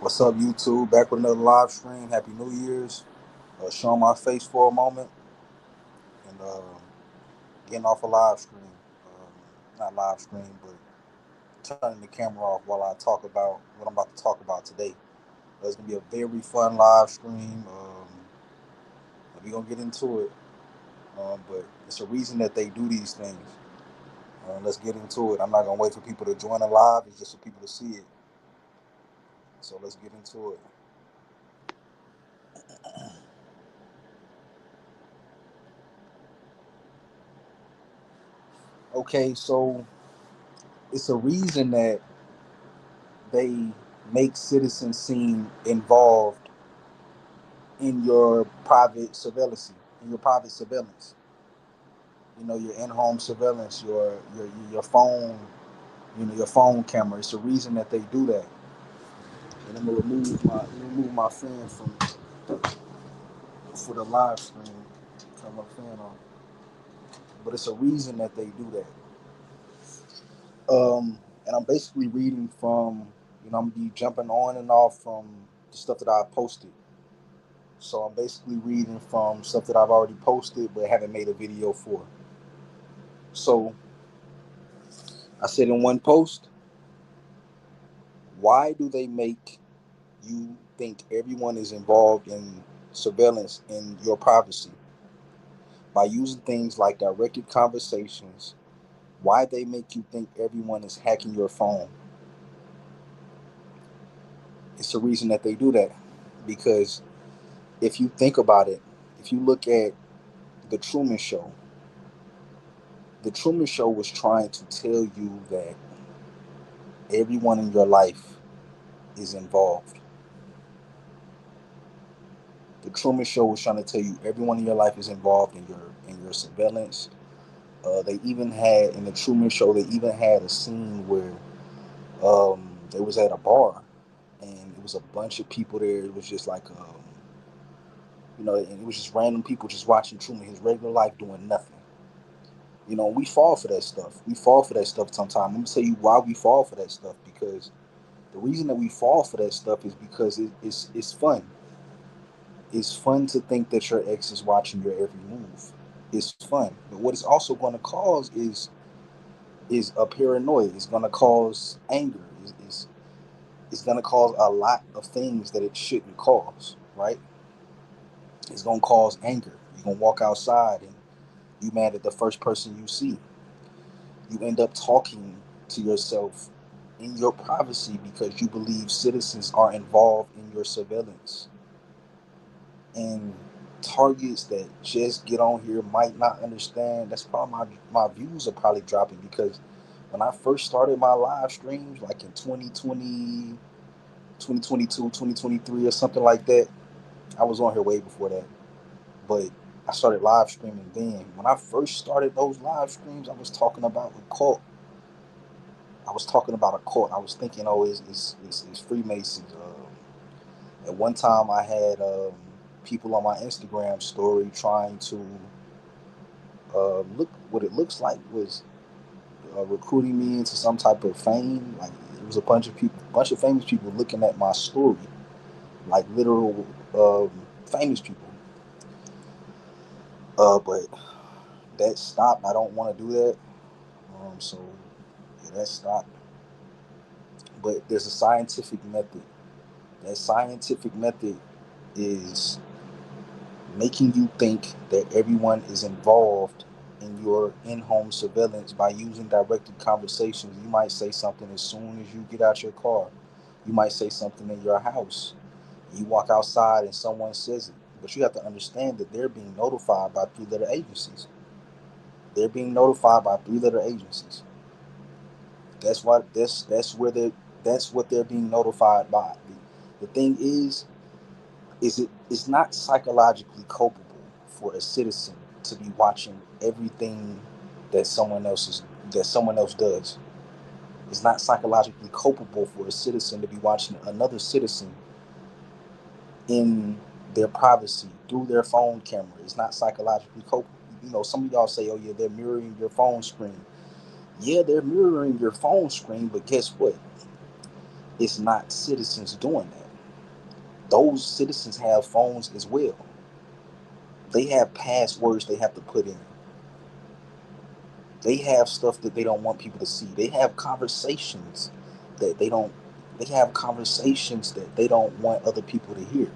What's up, YouTube? Back with another live stream. Happy New Year's. Showing my face for a moment and getting off a live stream. Not live stream, but turning the camera off while I talk about what I'm about to talk about today. It's going to be a very fun live stream. We're going to get into it. But it's a reason that they do these things. Let's get into it. I'm not going to wait for people to join the live. It's just for people to see it. So let's get into it. Okay, so it's a reason that they make citizens seem involved in your private surveillance, in your private surveillance. You know, your in-home surveillance, your phone, your phone camera. It's a reason that they do that. And I'm gonna remove my fan from for the live stream. Turn my fan on. But it's a reason that they do that. And I'm basically reading from, I'm gonna be jumping on and off from the stuff that I posted. So I'm basically reading from stuff that I've already posted but haven't made a video for. So I said in one post, why do they make you think everyone is involved in surveillance in your privacy? By using things like directed conversations, why they make you think everyone is hacking your phone? It's the reason that they do that. Because if you think about it, if you look at the Truman Show, the Truman Show was trying to tell you that everyone in your life is involved. The Truman Show was trying to tell you everyone in your life is involved in your surveillance. They even had in the Truman Show, they even had a scene where they was at a bar and it was a bunch of people there. It was just like and it was just random people just watching Truman, his regular life, doing nothing. We fall for that stuff. We fall for that stuff sometimes. Let me tell you why we fall for that stuff. Because the reason that we fall for that stuff is because it's fun. It's fun to think that your ex is watching your every move. It's fun. But what it's also going to cause is a paranoia. It's going to cause anger. It's going to cause a lot of things that it shouldn't cause, right? It's going to cause anger. You're going to walk outside and you mad at the first person you see. You end up talking to yourself in your privacy because you believe citizens are involved in your surveillance. And targets that just get on here might not understand. That's probably my views are probably dropping because when I first started my live streams, like in 2020, 2022, 2023, or something like that, I was on here way before that. But I started live streaming then. When I first started those live streams, I was talking about a cult. I was talking about a cult. I was thinking, oh, it's Freemasons. At one time, I had people on my Instagram story trying to look what it looks like was recruiting me into some type of fame. Like it was a bunch of famous people looking at my story, like literal famous people. But that stopped. I don't want to do that. So yeah, that stopped. But there's a scientific method. That scientific method is making you think that everyone is involved in your in-home surveillance by using directed conversations. You might say something as soon as you get out your car. You might say something in your house. You walk outside and someone says it. But you have to understand that they're being notified by three-letter agencies. They're being notified by three-letter agencies. That's where that's what they're being notified by. The thing is not psychologically culpable for a citizen to be watching everything that someone else does. It's not psychologically culpable for a citizen to be watching another citizen in their privacy through their phone camera. It's not psychologically culpable. Some of y'all say, "Oh yeah, they're mirroring your phone screen." Yeah, they're mirroring your phone screen, but guess what? It's not citizens doing that. those citizens have phones as well. They have passwords they have to put in. They have stuff that they don't want people to see. They have conversations that they don't. They have conversations that they don't want other people to hear.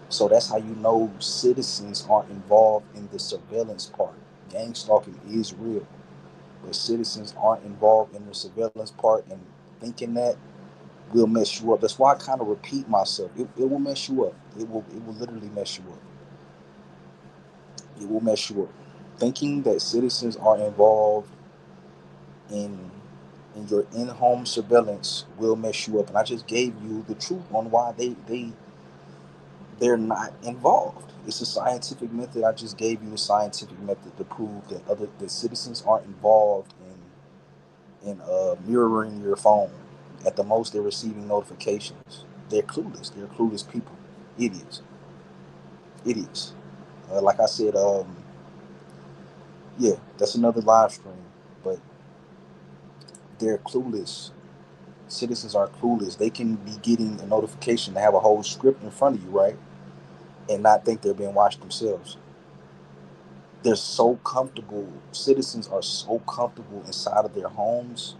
So that's how you know citizens aren't involved in the surveillance part. Gang stalking is real, but citizens aren't involved in the surveillance part, and thinking that will mess you up. That's why I kind of repeat myself. It will mess you up. It will literally mess you up. It will mess you up. Thinking that citizens are involved in your in-home surveillance will mess you up. And I just gave you the truth on why they're not involved. It's a scientific method. I just gave you a scientific method to prove that citizens aren't involved in mirroring your phone. At the most, they're receiving notifications. They're clueless. They're clueless people. Idiots. Idiots. Like I said, yeah, that's another live stream. But they're clueless. Citizens are clueless. They can be getting a notification to have a whole script in front of you, right? And not think they're being watched themselves. They're so comfortable. Citizens are so comfortable inside of their homes.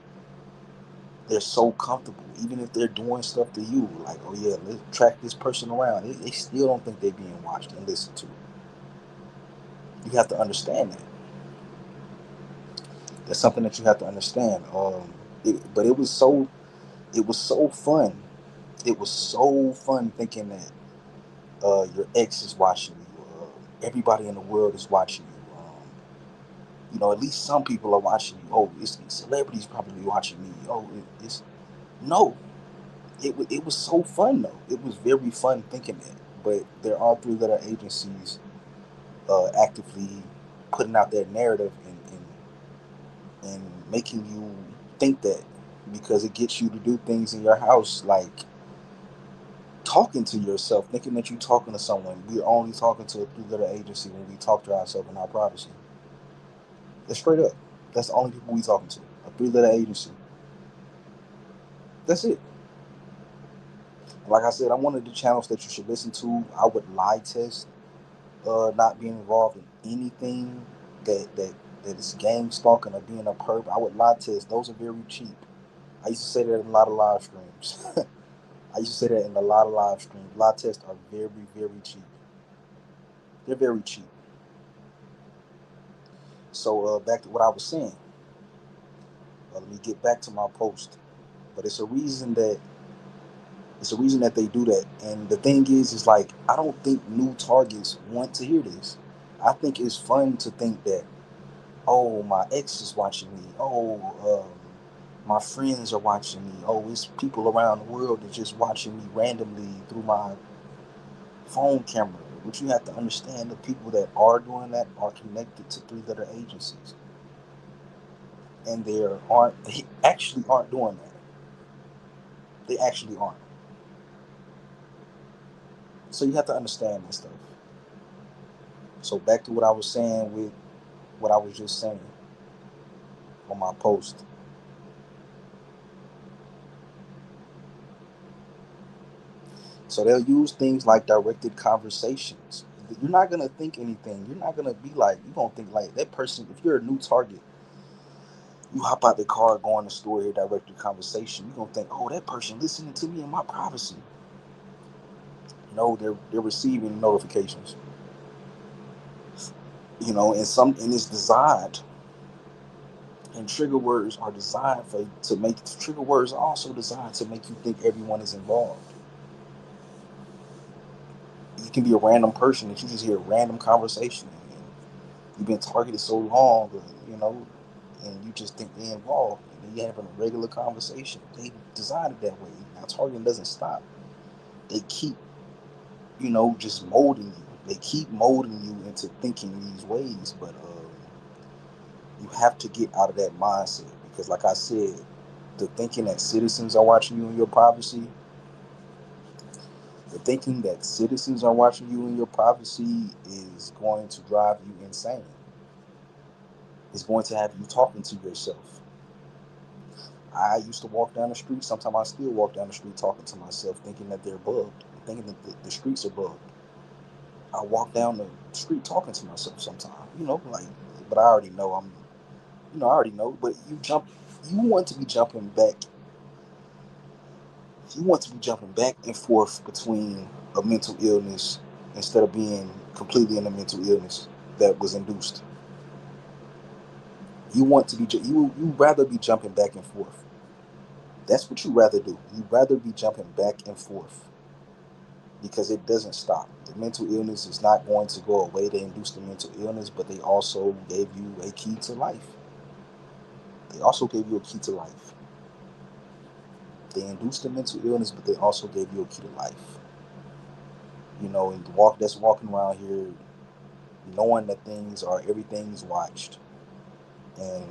They're so comfortable, even if they're doing stuff to you, like, oh yeah, let's track this person around. They still don't think they're being watched and listened to. You have to understand that. That's something that you have to understand. But it was so fun. It was so fun thinking that your ex is watching you. Everybody in the world is watching you. At least some people are watching you. Oh, it's celebrities probably watching me. Oh, it's no. It was so fun though. It was very fun thinking that. But there are three-letter agencies actively putting out that narrative and making you think that, because it gets you to do things in your house like talking to yourself, thinking that you're talking to someone. We're only talking to a three-letter agency when we talk to ourselves in our privacy. That's straight up. That's the only people we talking to. A three-letter agency. That's it. Like I said, I'm one of the channels that you should listen to. I would lie test not being involved in anything that is gang stalking or being a perp. I would lie test. Those are very cheap. I used to say that in a lot of live streams. I used to say that in a lot of live streams. Lie tests are very, very cheap. They're very cheap. So back to what I was saying. Let me get back to my post. But it's a reason that they do that. And the thing is like, I don't think new targets want to hear this. I think it's fun to think that, oh, my ex is watching me. Oh, my friends are watching me. Oh, it's people around the world that just watching me randomly through my phone camera. But you have to understand, the people that are doing that are connected to three-letter agencies, and they actually aren't doing that. They actually aren't. So you have to understand this stuff. So back to what I was saying with what I was just saying on my post. So they'll use things like directed conversations. You're not gonna think anything. You're not gonna be like, you're gonna think like that person. If you're a new target, you hop out the car, go in the store, here, directed conversation. You're gonna think, oh, that person listening to me in my privacy. No, they're receiving notifications. And it's designed. And trigger words are designed to make trigger words are also designed to make you think everyone is involved. You can be a random person that you just hear a random conversation, and you've been targeted so long, and you just think they're involved, and you're having a regular conversation. They designed it that way. Now targeting doesn't stop. They keep, just molding you. They keep molding you into thinking these ways, but you have to get out of that mindset, because, like I said, the thinking that citizens are watching you in your privacy, the thinking that citizens are watching you in your privacy is going to drive you insane. It's going to have you talking to yourself. I used to walk down the street. Sometimes I still walk down the street talking to myself, thinking that they're bugged, thinking that the streets are bugged. I walk down the street talking to myself sometimes, like, but I already know I already know. But you want to be jumping back, you want to be jumping back and forth between a mental illness instead of being completely in a mental illness that was induced. You want to be, you rather be jumping back and forth. That's what you rather do. You rather be jumping back and forth because it doesn't stop. The mental illness is not going to go away. They induced the mental illness, but they also gave you a key to life. They also gave you a key to life. They induced the mental illness, but they also gave you a key to life. And the walk that's walking around here, knowing that everything's watched, and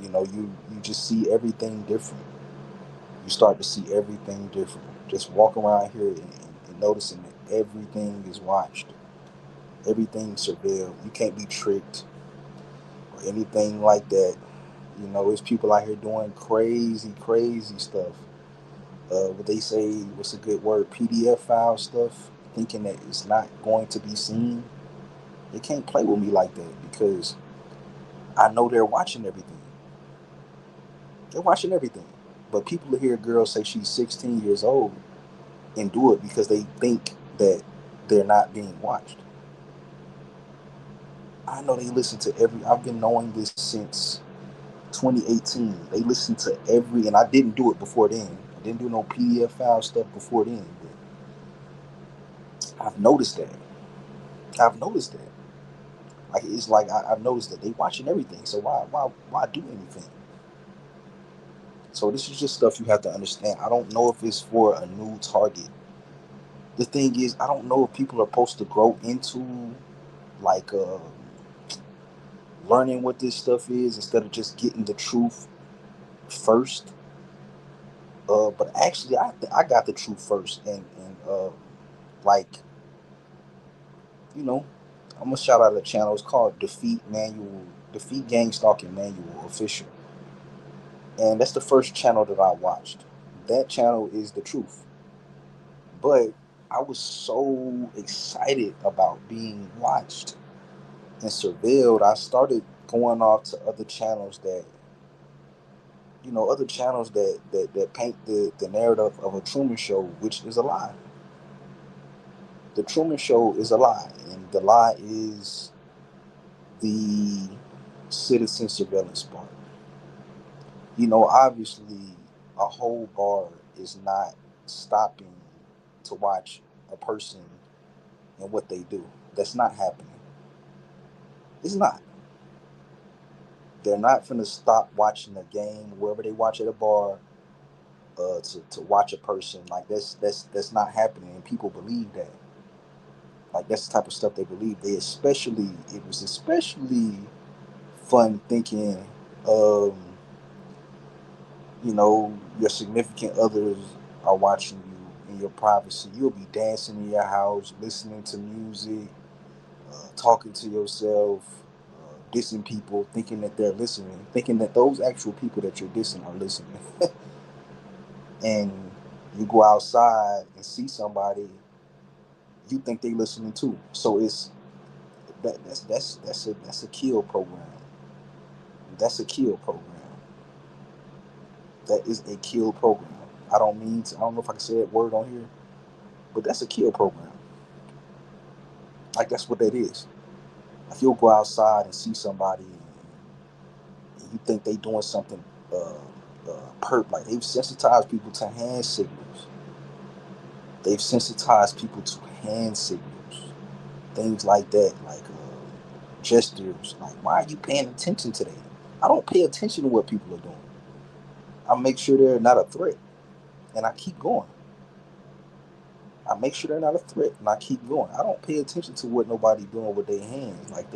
you just see everything different. You start to see everything different. Just walk around here and noticing that everything is watched, everything's surveilled. You can't be tricked or anything like that. There's people out here doing crazy, crazy stuff. What they say, what's a good word? PDF file stuff, thinking that it's not going to be seen. They can't play with me like that because I know they're watching everything. They're watching everything. But people hear a girl say she's 16 years old and do it because they think that they're not being watched. I know they listen to I've been knowing this since 2018. They listen to and I didn't do it before then. I didn't do no PDF file stuff before then. But I've noticed that. I've noticed that. Like it's like I've noticed that they watching everything. So why do anything? So this is just stuff you have to understand. I don't know if it's for a new target. The thing is, I don't know if people are supposed to grow into like learning what this stuff is instead of just getting the truth first. But actually, I got the truth first, and like you know, I'm gonna shout out a channel. It's called Defeat Gang Stalking Manual Official, and that's the first channel that I watched. That channel is the truth, but I was so excited about being watched and surveilled. I started going off to other channels that paint the narrative of a Truman Show, which is a lie. The Truman Show is a lie, and the lie is the citizen surveillance part. Obviously, a whole bar is not stopping to watch a person and what they do. That's not happening. It's not. They're not finna stop watching a game wherever they watch at a bar to watch a person. Like that's not happening, and people believe that. Like that's the type of stuff they believe. It was especially fun thinking, um, your significant others are watching you in your privacy. You'll be dancing in your house, listening to music, talking to yourself, dissing people, thinking that they're listening, thinking that those actual people that you're dissing are listening. And you go outside and see somebody, you think they listening too. So that's a kill program. That's a kill program. That is a kill program. I don't know if I can say that word on here, but that's a kill program. Like that's what that is. If you'll go outside and see somebody and you think they doing something like they've sensitized people to hand signals. They've sensitized people to hand signals. Things like that, like gestures. Like, why are you paying attention to that? I don't pay attention to what people are doing. I make sure they're not a threat, and I keep going. I make sure they're not a threat, and I keep going. I don't pay attention to what nobody doing with their hands. Like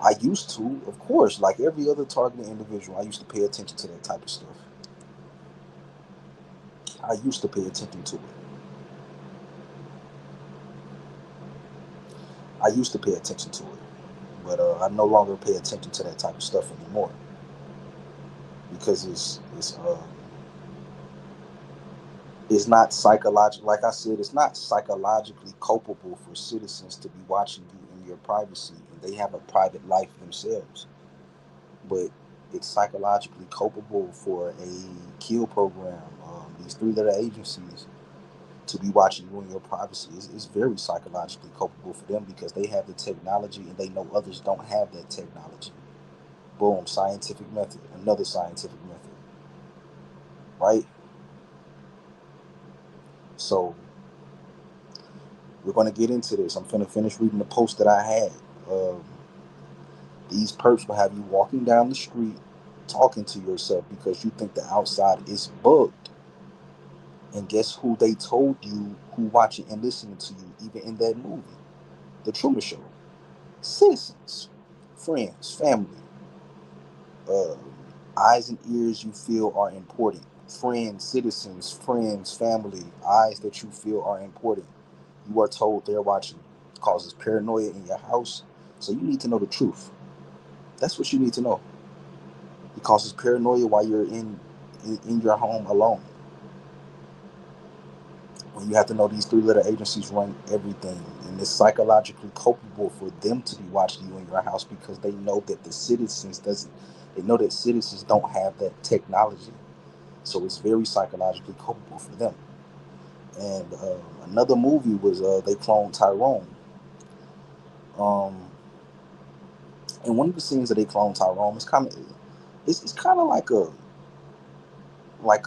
I used to, of course, like every other targeted individual, I used to pay attention to that type of stuff. I used to pay attention to it. I used to pay attention to it, but I no longer pay attention to that type of stuff anymore. because it's not psychological. Like I said, it's not psychologically culpable for citizens to be watching you in your privacy, and they have a private life themselves. But it's psychologically culpable for a kill program, these three-letter agencies, to be watching you in your privacy. It's very psychologically culpable for them because they have the technology and they know others don't have that technology. Boom, scientific method, another scientific method, right? So we're going to get into this. I'm finna finish reading the post that I had. Um, these perps will have you walking down the street talking to yourself because you think the outside is bugged. And guess who they told you who watching and listening to you, even in that movie, The Truman Show? Citizens, friends, family, uh, eyes and ears you feel are important. Friends, citizens, friends, family, eyes that you feel are important. You are told they're watching. It causes paranoia in your house. So you need to know the truth. That's what you need to know. It causes paranoia while you're in your home alone. When you have to know these three-letter agencies run everything, and it's psychologically culpable for them to be watching you in your house because they know that the citizens doesn't. They know that citizens don't have that technology, so it's very psychologically culpable for them. And another movie was they cloned Tyrone. Um, and one of the scenes that they cloned Tyrone is it's kind of like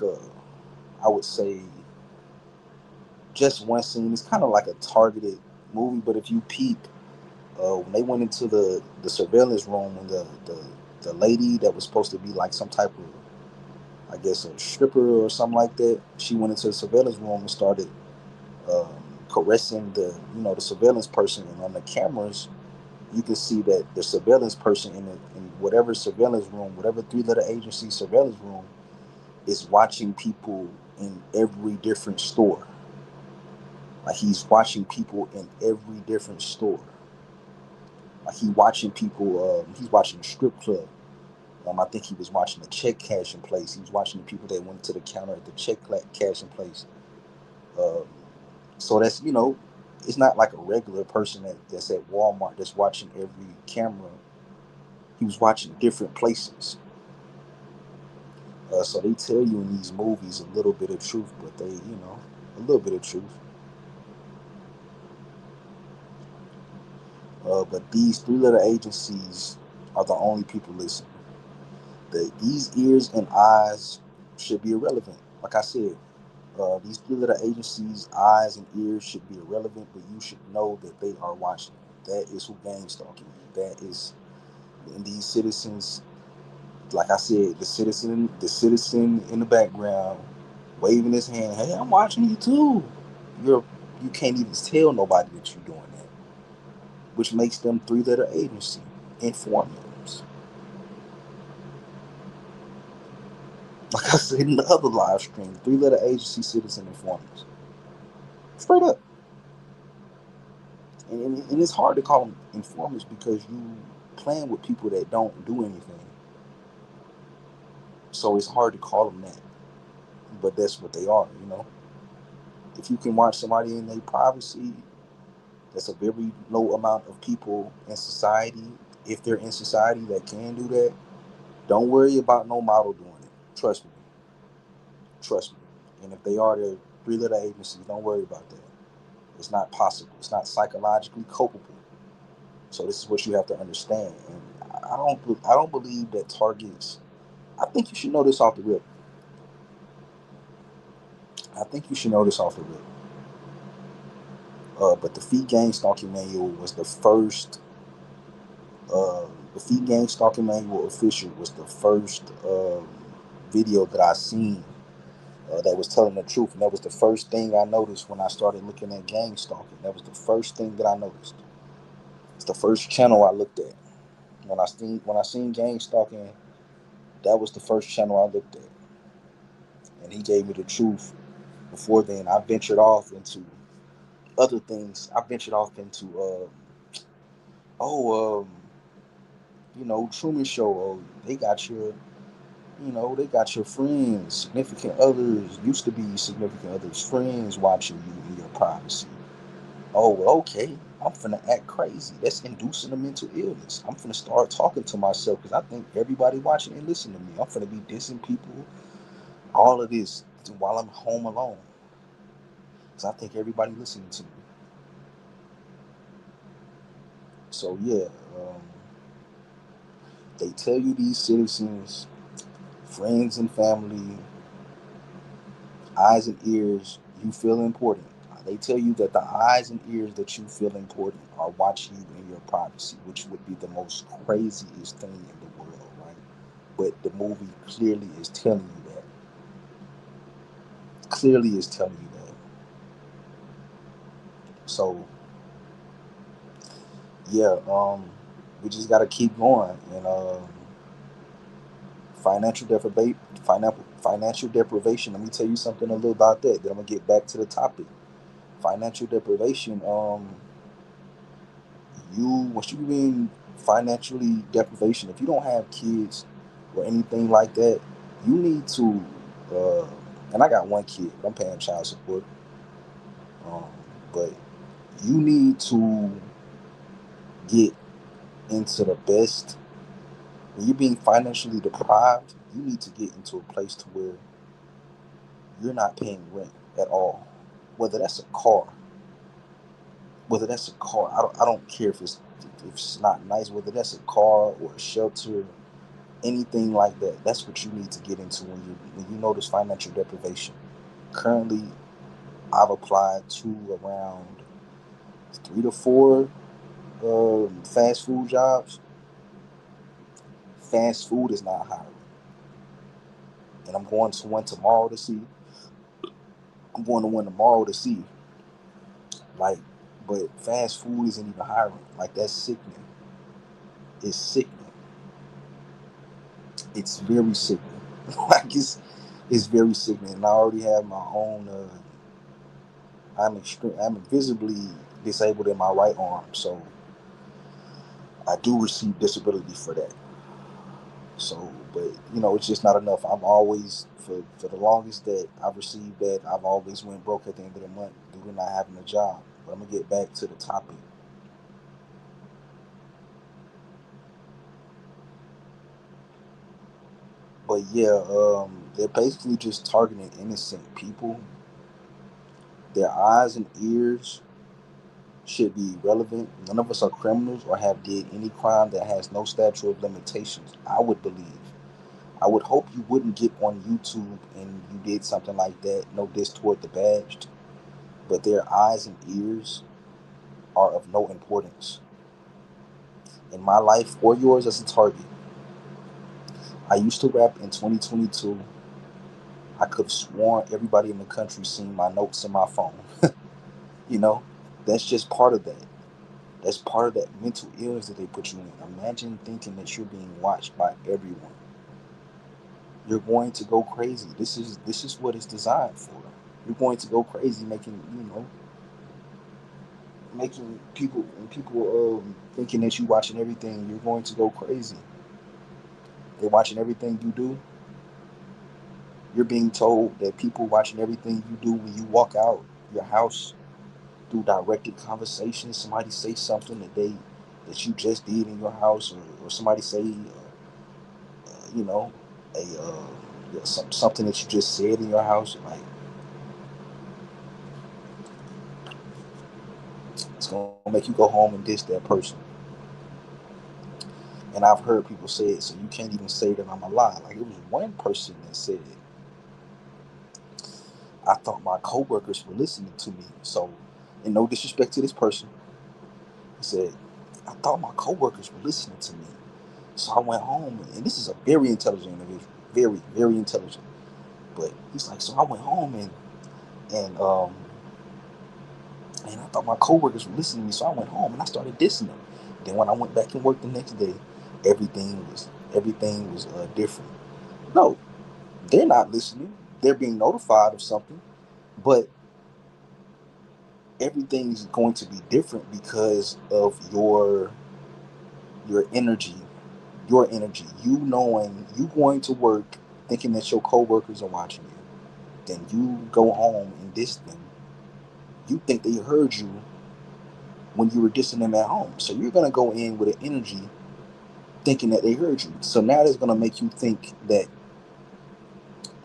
a I would say just one scene. It's kind of like a targeted movie, but if you peep, when they went into the surveillance room, when the lady that was supposed to be like some type of, I guess, a stripper or something like that, she went into the surveillance room and started um, caressing the surveillance person, and on the cameras you can see that the surveillance person in whatever surveillance room, whatever three-letter agency surveillance room, is watching people in every different store. Like he's watching people in every different store. Like he watching people. He's watching a strip club. I think he was watching the check cashing place. He was watching the people that went to the counter at the check cashing place. Um, so it's not like a regular person that's at Walmart that's watching every camera. He was watching different places. So they tell you in these movies a little bit of truth, but a little bit of truth. But these three-letter agencies are the only people listening. These ears and eyes should be irrelevant. Like I said, these three-letter agencies' eyes and ears should be irrelevant, but you should know that they are watching. That is who gang stalking you. That is, and these citizens, like I said, the citizen in the background, waving his hand. Hey, I'm watching you too. You can't even tell nobody that you're doing that, which makes them three-letter agency informers. Like I said in the other live stream, three-letter agency citizen informers. Straight up. And it's hard to call them informers because you playing with people that don't do anything. So it's hard to call them that. But that's what they are. If you can watch somebody in their privacy, that's a very low amount of people in society. If they're in society that can do that, don't worry about no model doing it. Trust me. Trust me. And if they are the three-letter agencies, don't worry about that. It's not possible. It's not psychologically culpable. So this is what you have to understand. And I don't believe that targets. I think you should know this off the rip. I think you should know this off the rip. But the Feed Gang Stalking Manual was the first. The Feed Gang Stalking Manual official was the first video that I seen that was telling the truth, and that was the first thing I noticed when I started looking at gang stalking. That was the first thing that I noticed. It's the first channel I looked at when I seen gang stalking. That was the first channel I looked at, and he gave me the truth. Before then, I ventured off into other things. I ventured off into oh Truman Show. Oh, they got your You know, they got your friends, significant others, used to be significant others, friends watching you in your privacy. Oh, well, okay, I'm finna act crazy. That's inducing a mental illness. I'm finna start talking to myself because I think everybody watching and listening to me. I'm finna be dissing people, all of this while I'm home alone. Because I think everybody listening to me. So, yeah, um, they tell you these citizens, friends and family, eyes and ears, you feel important. They tell you that the eyes and ears that you feel important are watching you in your privacy, which would be the most craziest thing in the world, right? But the movie clearly is telling you that. Clearly is telling you that. So yeah, we just gotta keep going. And financial deprivation, financial deprivation. Let me tell you something a little about that. Then I'm gonna get back to the topic. Financial deprivation. You once you in financially deprivation, if you don't have kids or anything like that, you need to. Uh, and I got one kid, but I'm paying child support. Um, but you need to get into the best. When you're being financially deprived, you need to get into a place to where you're not paying rent at all. Whether that's a car, I don't care if it's not nice. Whether that's a car or a shelter, anything like that. That's what you need to get into when you notice financial deprivation. Currently, I've applied to around 3 to 4 fast food jobs. Fast food is not hiring, and I'm going to one tomorrow to see. I'm going to one tomorrow to see. Like, but fast food isn't even hiring. Like that's sickening. It's sickening. It's very sickening. like it's very sickening. And I already have my own. I'm visibly disabled in my right arm, so I do receive disability for that. So, but it's just not enough. I'm always for the longest that I've received that I've always went broke at the end of the month due to not having a job. But I'm gonna get back to the topic. But yeah, they're basically just targeting innocent people. Their eyes and ears should be relevant. None of us are criminals or have did any crime that has no statute of limitations. I would believe. I would hope you wouldn't get on YouTube and you did something like that. No diss toward the badged, but their eyes and ears are of no importance in my life or yours as a target. I used to rap in 2022. I could have sworn everybody in the country seen my notes in my phone. you know, that's just part of that. That's part of that mental illness that they put you in. Imagine thinking that you're being watched by everyone. You're going to go crazy. This is what it's designed for. You're going to go crazy making people thinking that you watching everything. You're going to go crazy. They're watching everything you do. You're being told that people watching everything you do when you walk out your house through directed conversations. Somebody say something that you just did in your house, or somebody say you know a something that you just said in your house. Like it's gonna make you go home and diss that person. And I've heard people say it, so you can't even say that I'm a lie. Like it was one person that said, I thought my coworkers were listening to me. So, in no disrespect to this person, he said, I thought my coworkers were listening to me. So I went home, and this is a very intelligent individual, very, very intelligent. But he's like, so I went home and and I thought my coworkers were listening to me, so I went home and I started dissing them. Then when I went back and worked the next day, everything was different. No, they're not listening. They're being notified of something, but everything's going to be different because of your energy, your energy. You knowing you going to work. thinking that your coworkers are watching you. Then you go home and diss them. You think they heard you when you were dissing them at home. So you're gonna go in with an energy thinking that they heard you. So now that's gonna make you think that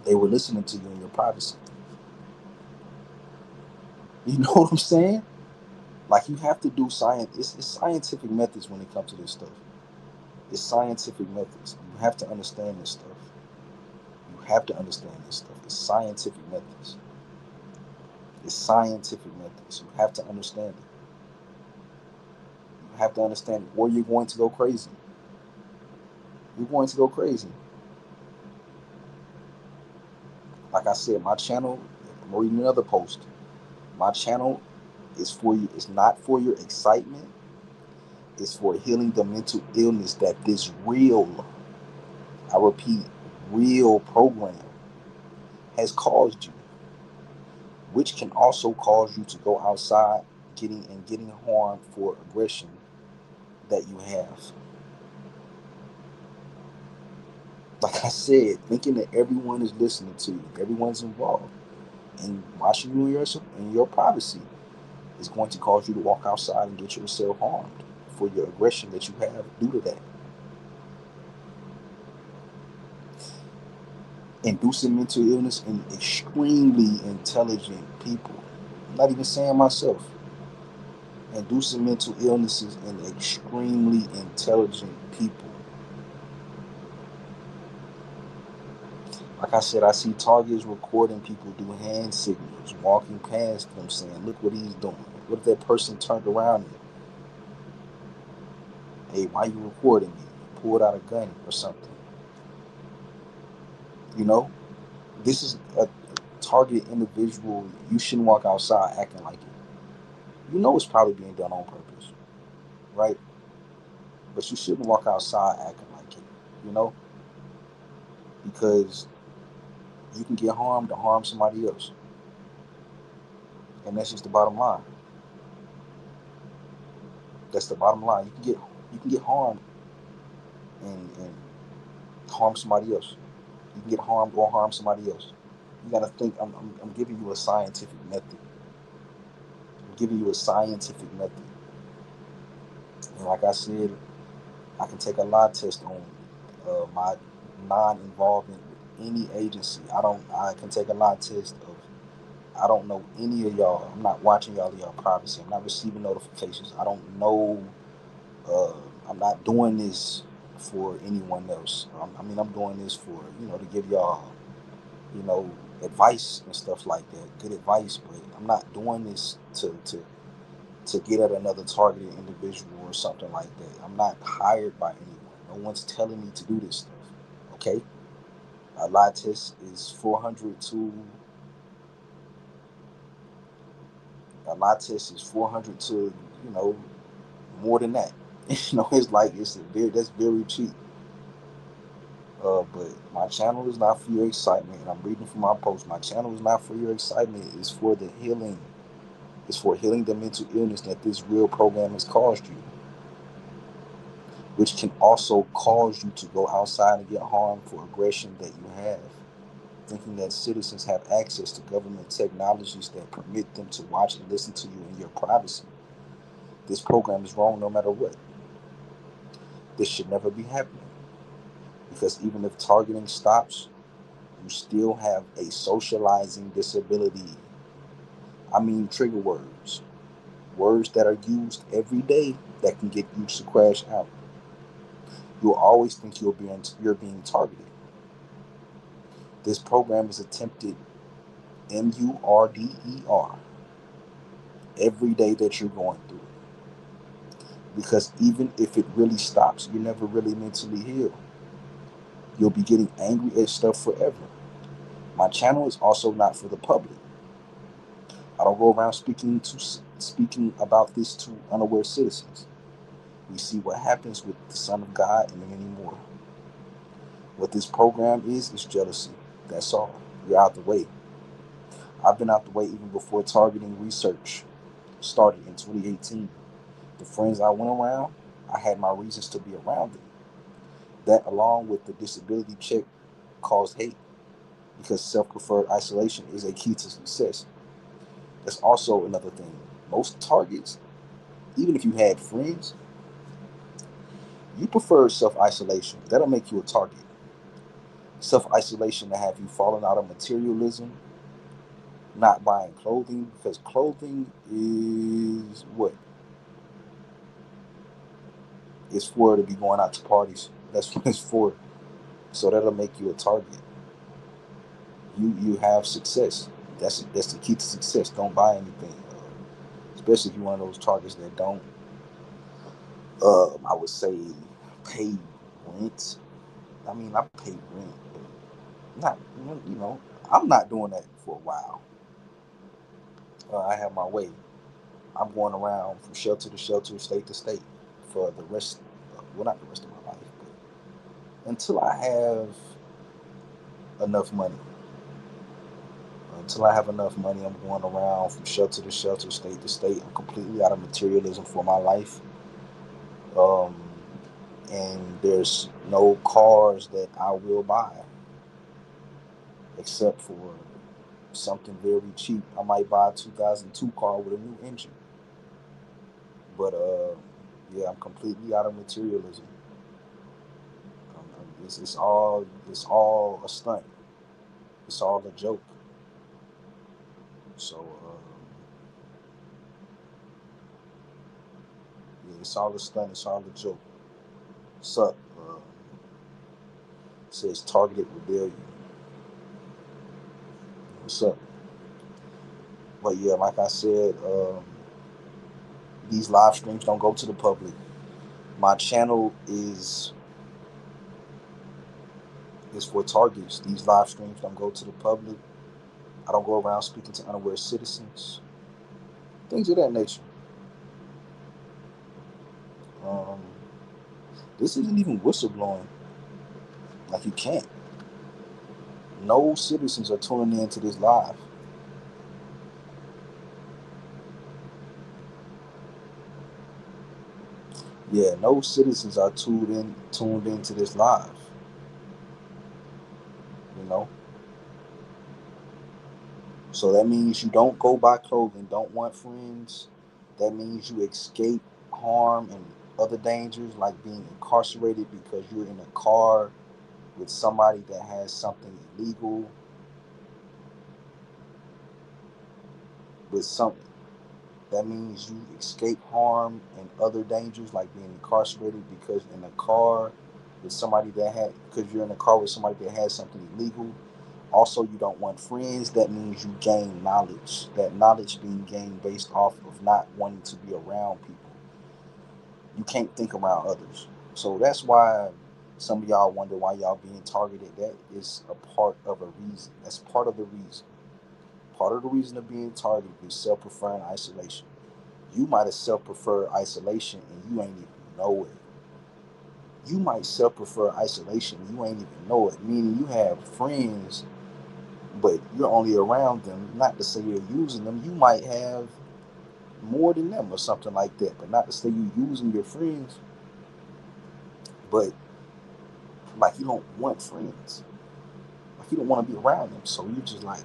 they were listening to you in your privacy. You know what I'm saying? Like you have to do science. It's scientific methods when it comes to this stuff. It's scientific methods. You have to understand this stuff. You have to understand this stuff. It's scientific methods. It's scientific methods. You have to understand it. You have to understand it, or you're going to go crazy. You're going to go crazy. Like I said, my channel, I'm reading another post. My channel is for you, it's not for your excitement, it's for healing the mental illness that this real, I repeat, real program has caused you, which can also cause you to go outside getting harmed for aggression that you have. Like I said, thinking that everyone is listening to you, everyone's involved, and watching you in your privacy is going to cause you to walk outside and get yourself harmed for your aggression that you have due to that. Inducing mental illness in extremely intelligent people. I'm not even saying myself. Inducing mental illnesses in extremely intelligent people. Like I said, I see targets recording people do hand signals, walking past them saying, look what he's doing. What if that person turned around and, hey, why you recording me? Pulled out a gun or something. You know? This is a targeted individual. You shouldn't walk outside acting like it. You know it's probably being done on purpose, right? But you shouldn't walk outside acting like it, you know? Because you can get harmed or harm somebody else. And that's just the bottom line. That's the bottom line. You can get harmed and harm somebody else. You can get harmed or harm somebody else. You gotta think. I'm giving you a scientific method. I'm giving you a scientific method. And like I said, I can take a lie test on my non-involvement with any agency. I can take a lie test of. I don't know any of y'all. I'm not watching y'all privacy. I'm not receiving notifications. I don't know. Uh, I'm not doing this for anyone else. I'm doing this for to give y'all advice and stuff like that. Good advice, but I'm not doing this to get at another targeted individual or something like that. I'm not hired by anyone. No one's telling me to do this stuff. Okay, a lie test is 400 to a lie test is 400 to more than that. It's like that's very cheap. But my channel is not for your excitement, and I'm reading from my post. My channel is not for your excitement. It's for the healing. It's for healing the mental illness that this real program has caused you, which can also cause you to go outside and get harmed for aggression that you have. Thinking that citizens have access to government technologies that permit them to watch and listen to you in your privacy. This program is wrong no matter what. This should never be happening. Because even if targeting stops, you still have a socializing disability. I mean, trigger words. Words that are used every day that can get you to crash out. You'll always think you're being targeted. This program is attempted MURDER every day that you're going through it. Because even if it really stops, you're never really mentally healed. You'll be getting angry at stuff forever. My channel is also not for the public. I don't go around speaking about this to unaware citizens. We see what happens with the Son of God and many more. What this program is jealousy. That's all. You're out the way. I've been out the way even before targeting research started in 2018. The friends I went around, I had my reasons to be around them. That, along with the disability check cause hate, because self-preferred isolation is a key to success. That's also another thing. Most targets, even if you had friends, you prefer self-isolation. That'll make you a target. Self-isolation to have you falling out of materialism, not buying clothing, because clothing is what? It's for to be going out to parties. That's what it's for. So that'll make you a target. You have success. That's the key to success. Don't buy anything, especially if you're one of those targets that don't. I would say pay rent. I mean, I pay rent, but not. I'm not doing that for a while. I have my way. I'm going around from shelter to shelter, state to state, for the rest. Well, not the rest of my life, but until I have enough money. Until I have enough money, I'm going around from shelter to shelter, state to state. I'm completely out of materialism for my life. Um, and there's no cars that I will buy except for something very cheap. I might buy a 2002 car with a new engine. But yeah, I'm completely out of materialism. It's all a stunt. It's all a joke. So yeah, it's all a stunt. It's all a joke. What's up? Says targeted rebellion. What's up? But yeah, like I said, these live streams don't go to the public. My channel is for targets. These live streams don't go to the public. I don't go around speaking to unaware citizens. Things of that nature. Um, this isn't even whistleblowing. Like, you can't. No citizens are tuning in to this live. Yeah, no citizens are tuned into this live. You know, so that means you don't go buy clothing, don't want friends. That means you escape harm and other dangers, like being incarcerated because you're in a car with somebody that has something illegal, with something. That means you escape harm and other dangers, like being incarcerated because in a car with somebody that had, because you're in a car with somebody that has something illegal. Also, you don't want friends. That means you gain knowledge. That knowledge being gained based off of not wanting to be around people. You can't think around others. So that's why some of y'all wonder why y'all being targeted. That is a part of a reason. That's part of the reason. Part of the reason of being targeted is self-preferring isolation. You might have self-preferred isolation and you ain't even know it. You might self-prefer isolation and you ain't even know it. Meaning you have friends, but you're only around them. Not to say you're using them. You might have more than them or something like that. But not to say you're using your friends. But like, you don't want friends. Like, you don't want to be around them. So you just like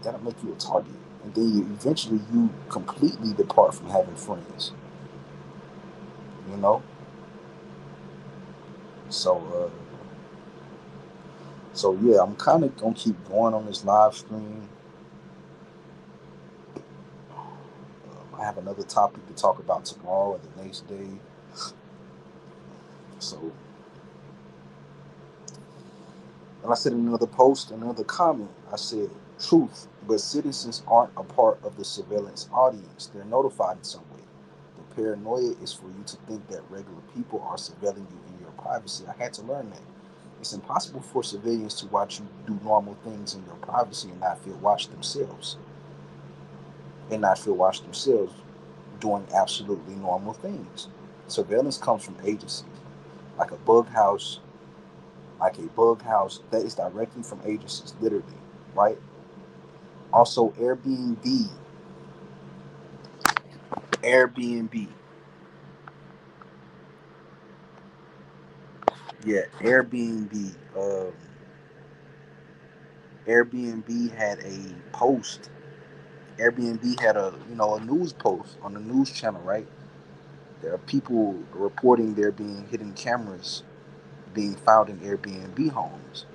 that'll make you a target. And then eventually you completely depart from having friends. You know? So yeah, I'm kind of gonna keep going on this live stream. I have another topic to talk about tomorrow and the next day. So, and I said in another post, another comment, I said, truth, but citizens aren't a part of the surveillance audience. They're notified in some way. The paranoia is for you to think that regular people are surveilling you in your privacy. I had to learn that. It's impossible for civilians to watch you do normal things in your privacy and not feel watched themselves. And not feel watched themselves doing absolutely normal things. Surveillance comes from agencies, like a bug house, that is directly from agencies, literally, right? Also, Airbnb. Yeah, Airbnb. Airbnb had a post. Airbnb had a news post on the news channel, right? There are people reporting there being hidden cameras being found in Airbnb homes.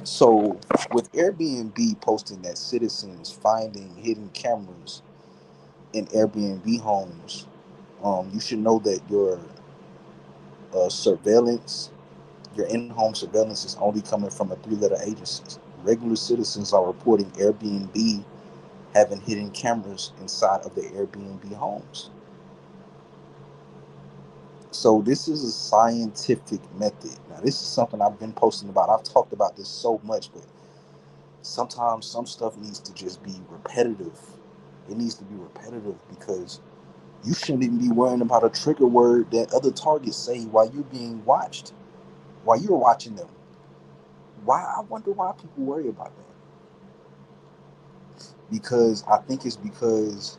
So, with Airbnb posting that citizens finding hidden cameras in Airbnb homes, you should know that your surveillance, your in-home surveillance, is only coming from a three-letter agency. Regular citizens are reporting Airbnb having hidden cameras inside of the Airbnb homes. So this is a scientific method. Now, this is something I've been posting about. I've talked about this so much, but sometimes some stuff needs to just be repetitive. It needs to be repetitive because you shouldn't even be worrying about a trigger word that other targets say while you're being watched, while you're watching them. Why? I wonder why people worry about that. Because I think it's because,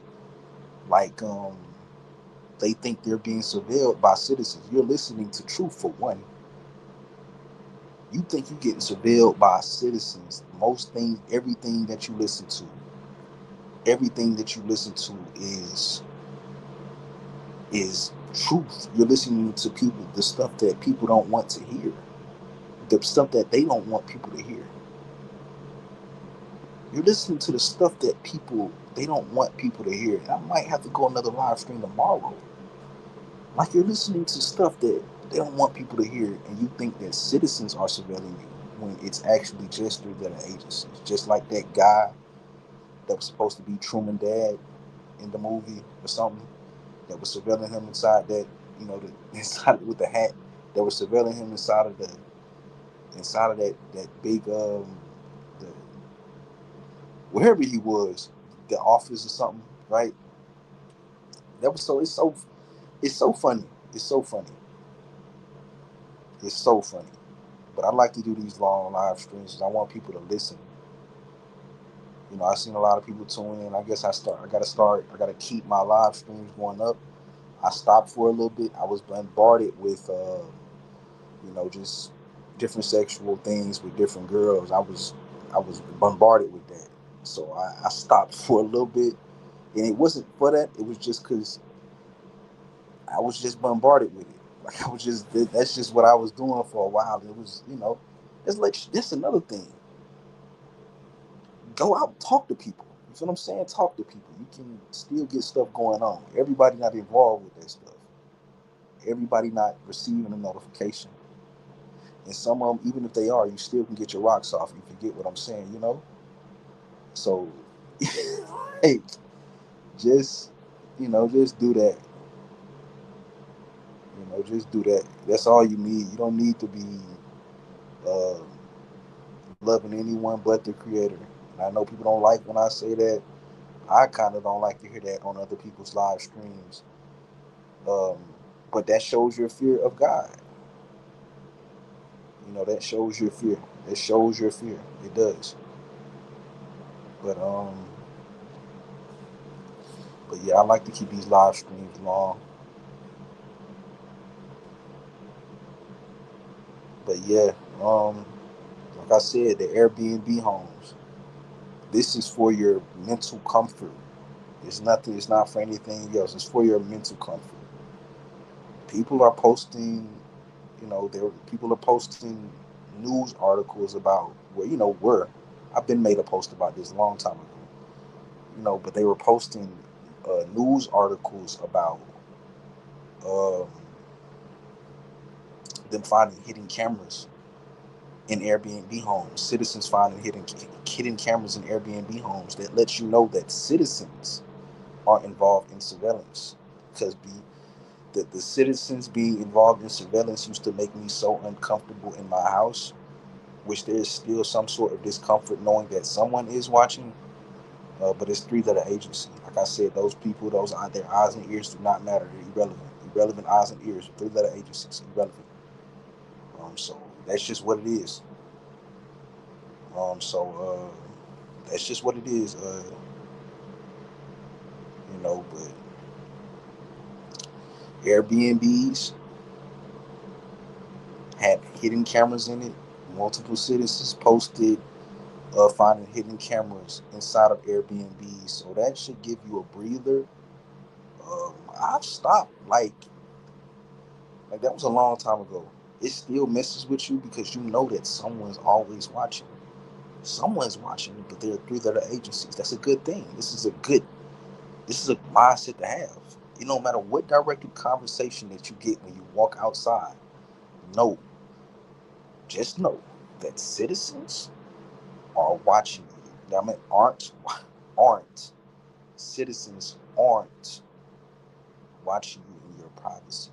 like, they think they're being surveilled by citizens. You're listening to truth for one. You think you're getting surveilled by citizens. Most things, everything that you listen to is truth. You're listening to people, the stuff that people don't want to hear, the stuff that they don't want people to hear. You're listening to the stuff that people they don't want people to hear. And I might have to go another live stream tomorrow. Like, you're listening to stuff that they don't want people to hear, and you think that citizens are surveilling you when it's actually just through their agencies. Just like that guy that was supposed to be Truman Dad in the movie or something, that was surveilling him inside that, inside with the hat, that was surveilling him inside of that big the wherever he was, the office or something, right? That was it's so funny. It's so funny. It's so funny. But I like to do these long live streams because I want people to listen. I've seen a lot of people tune in. I guess I gotta start. I gotta keep my live streams going up. I stopped for a little bit. I was bombarded with, just different sexual things with different girls. I was bombarded with that. So I stopped for a little bit, and it wasn't for that. It was just because I was just bombarded with it. Like, that's just what I was doing for a while. It was, it's like that's another thing. Go out and talk to people. You feel what I'm saying? Talk to people. You can still get stuff going on. Everybody not involved with that stuff. Everybody not receiving a notification. And some of them, even if they are, you still can get your rocks off. You can get what I'm saying. So, hey, just, just do that. Just do that. That's all you need. You don't need to be uh, loving anyone but the creator. And I know people don't like when I say that. I kind of don't like to hear that on other people's live streams. Um, but that shows your fear of God. That shows your fear. It shows your fear. It does. But yeah, I like to keep these live streams long. But yeah, like I said, the Airbnb homes. This is for your mental comfort. It's nothing. It's not for anything else. It's for your mental comfort. People are posting. People are posting news articles about where. I've been made a post about this a long time ago. But they were posting news articles about um, them finding hidden cameras in Airbnb homes. Citizens finding hidden cameras in Airbnb homes that lets you know that citizens are involved in surveillance. Because the citizens being involved in surveillance used to make me so uncomfortable in my house, which there is still some sort of discomfort knowing that someone is watching. But it's three-letter agency. Like I said, those people, their eyes and ears do not matter. They're irrelevant. Irrelevant eyes and ears. Three-letter agencies, irrelevant. So that's just what it is. That's just what it is. But Airbnbs, had hidden cameras in it. Multiple citizens posted finding hidden cameras inside of Airbnb. So that should give you a breather. I've stopped like that was a long time ago. It still messes with you because you know that someone's always watching. Someone's watching, but there are three other agencies. That's a good thing. This is a mindset to have. It no matter what directed conversation that you get when you walk outside, know, just know that citizens are watching you. I mean, aren't citizens aren't watching you in your privacy.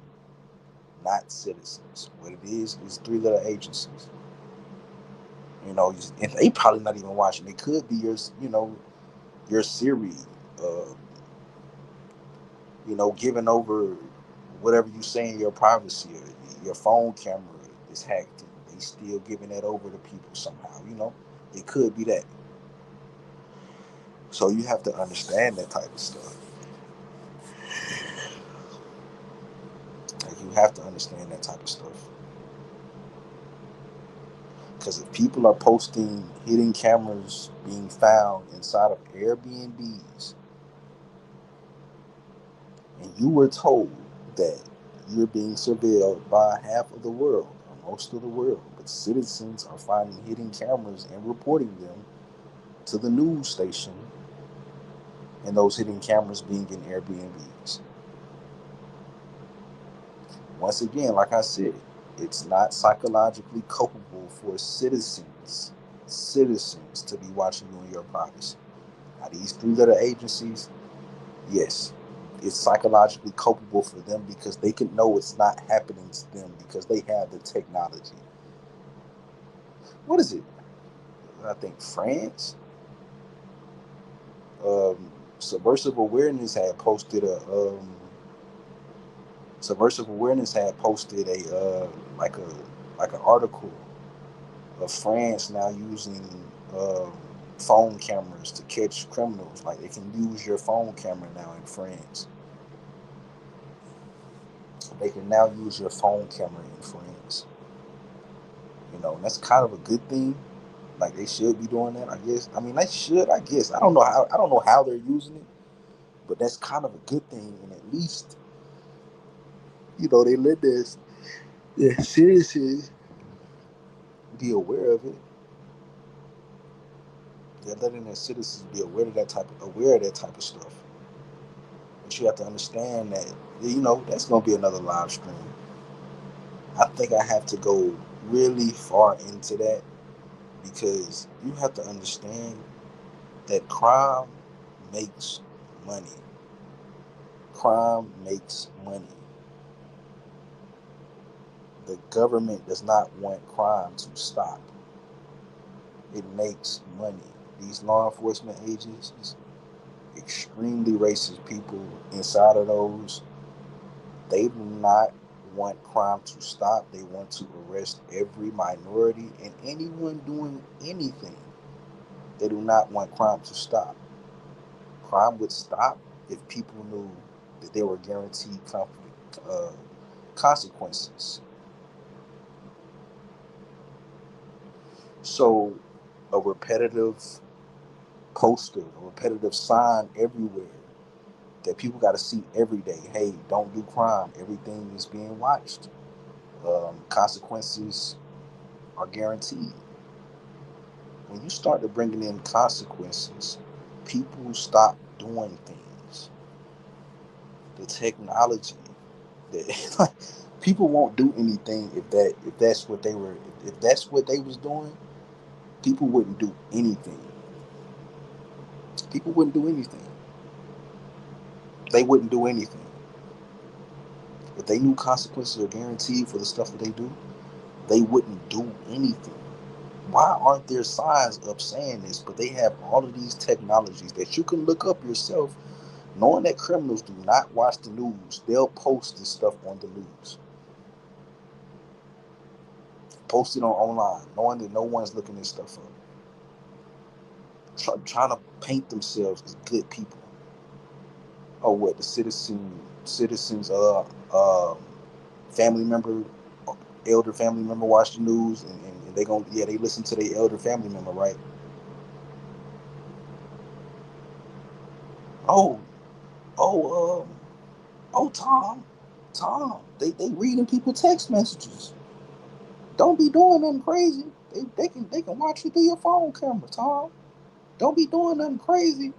Not citizens. What it is three little agencies. And they probably not even watching. It could be your Siri, uh, giving over whatever you say in your privacy. Or your phone camera is hacked, and they still giving that over to people somehow. It could be that. So you have to understand that type of stuff. Like you have to understand that type of stuff. Because if people are posting hidden cameras being found inside of Airbnbs, and you were told that you're being surveilled by half of the world, or most of the world, but citizens are finding hidden cameras and reporting them to the news station, and those hidden cameras being in Airbnbs. Once again, like I said, it's not psychologically culpable for citizens to be watching you in your privacy. Now, these three letter agencies, yes, it's psychologically culpable for them because they can know it's not happening to them because they have the technology. What is it? I think France. Subversive Awareness had posted a like a like an article of France now using um, phone cameras to catch criminals. Like they can use your phone camera now in France. They can now use your phone camera in France. And that's kind of a good thing. Like they should be doing that, I guess. I mean, they should, I guess. I don't know how they're using it, but that's kind of a good thing. And at least, they let their citizens be aware of it. They're letting their citizens be aware of that type of stuff. But you have to understand that, that's gonna be another live stream. I think I have to go really far into that because you have to understand that crime makes money. Crime makes money. The government does not want crime to stop. It makes money. These law enforcement agencies, extremely racist people inside of those, they do not want crime to stop. They want to arrest every minority and anyone doing anything. They do not want crime to stop. Crime would stop if people knew that they were guaranteed uh, consequences. So, a repetitive poster, a repetitive sign everywhere that people got to see every day. Hey, don't do crime. Everything is being watched. Consequences are guaranteed. When you start to bringing in consequences, people stop doing things. The technology that people won't do anything if that's what they was doing. People wouldn't do anything. People wouldn't do anything. They wouldn't do anything if they knew consequences are guaranteed for the stuff that they do. They wouldn't do anything. Why aren't there signs up saying this? But they have all of these technologies that you can look up yourself, knowing that criminals do not watch the news. They'll post this stuff on the news, post it online, knowing that no one's looking this stuff up, trying to paint themselves as good people. Oh, what the citizens, family member elder family member watch the news, and they gonna, yeah, they listen to their elder family member, right? Oh, oh, oh, Tom, they reading people text messages. Don't be doing nothing crazy. They can watch you through your phone camera, Tom. Don't be doing nothing crazy,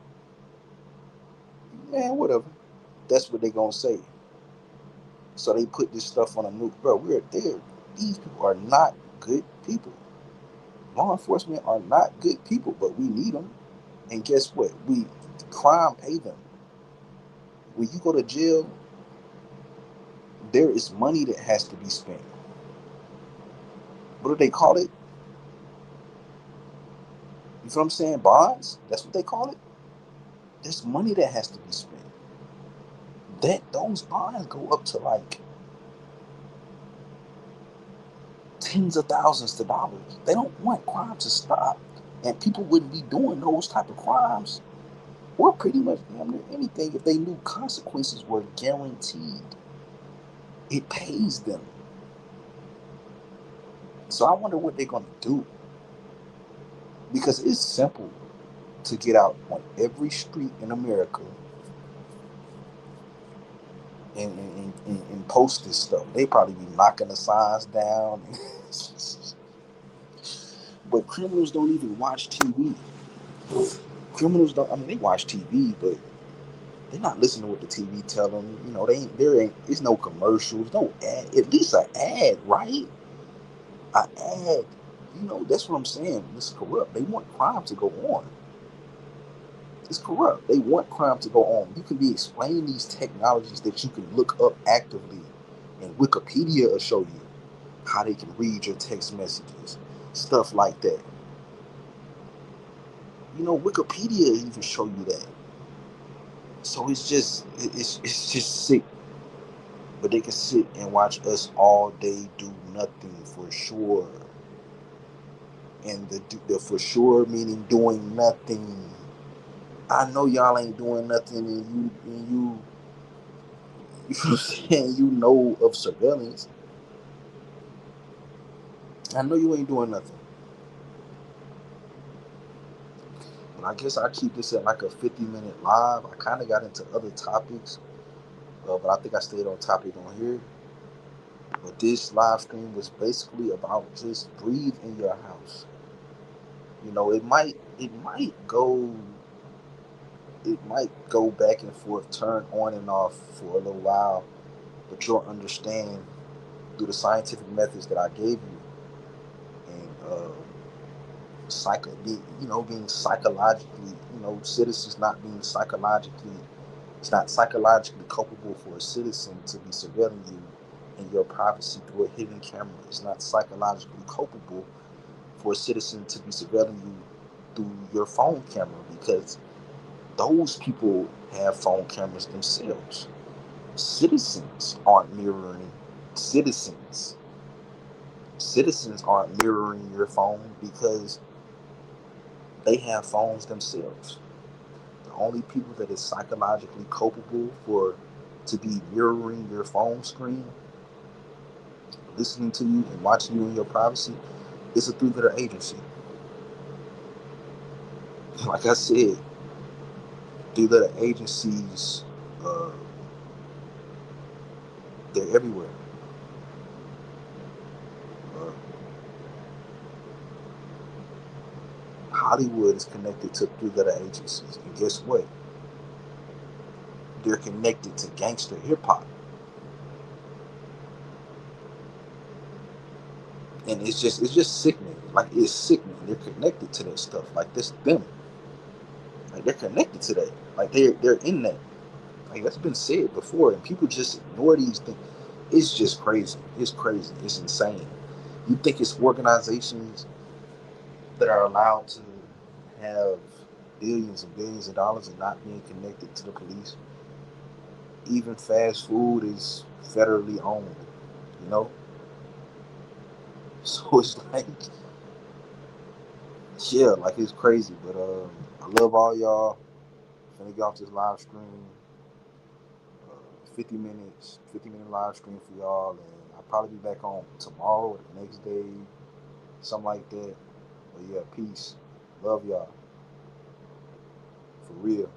man. Whatever. That's what they gonna say. So they put this stuff on a new, bro. We're there. These people are not good people. Law enforcement are not good people, but we need them. And guess what? Crime pay them. When you go to jail, there is money that has to be spent. What do they call it? You know what I'm saying? Bonds. That's what they call it. There's money that has to be spent. Those bonds go up to like tens of thousands of dollars. They don't want crime to stop, and people wouldn't be doing those type of crimes or pretty much damn near anything if they knew consequences were guaranteed. It pays them. So I wonder what they're gonna do, because it's simple to get out on every street in America and post this stuff. They probably be knocking the signs down. But criminals don't even watch TV. Criminals don't. I mean, they watch TV, but they're not listening to what the TV tell them. You know, they ain't. There ain't. There's no commercials, no ad. At least an ad, right? An ad. You know, that's what I'm saying. It's corrupt. They want crime to go on. It's corrupt. They want crime to go on. You can be explaining these technologies that you can look up actively, and Wikipedia will show you how they can read your text messages, stuff like that. You know, Wikipedia even show you that. So it's just sick. But they can sit and watch us all day do nothing for sure. And the for sure meaning doing nothing. I know y'all ain't doing nothing, you know what I'm saying, you know of surveillance. I know you ain't doing nothing. And I guess I keep this at like a 50-minute live. I kind of got into other topics, but I think I stayed on topic on here. But this live stream was basically about just breathe in your house. You know, it might go back and forth, turn on and off for a little while, but you'll understand through the scientific methods that I gave you, and being psychologically, citizens not being psychologically, it's not psychologically culpable for a citizen to be surveilling you in your privacy through a hidden camera. It's not psychologically culpable for a citizen to be surveilling you through your phone camera, because those people have phone cameras themselves. Citizens aren't mirroring citizens. Citizens aren't mirroring your phone because they have phones themselves. The only people that is psychologically culpable for to be mirroring your phone screen, listening to you and watching you in your privacy, is a three-letter agency. Like I said, three-letter agencies, uh, they're everywhere. Uh, Hollywood is connected to three-letter agencies, and guess what? They're connected to gangster hip hop, and it's just sickening. Like, it's sickening. They're connected to that stuff. Like, this them. Like, they're connected to that. Like, they're in that. Like, that's been said before, and people just ignore these things. It's just crazy. It's crazy. It's insane. You think it's organizations that are allowed to have billions and billions of dollars and not being connected to the police? Even fast food is federally owned, you know? So it's like, yeah, like, it's crazy. But I love all y'all. Finna get off this live stream. 50 minute live stream for y'all, and I probably be back on tomorrow or the next day, something like that. But yeah, peace. Love y'all. For real.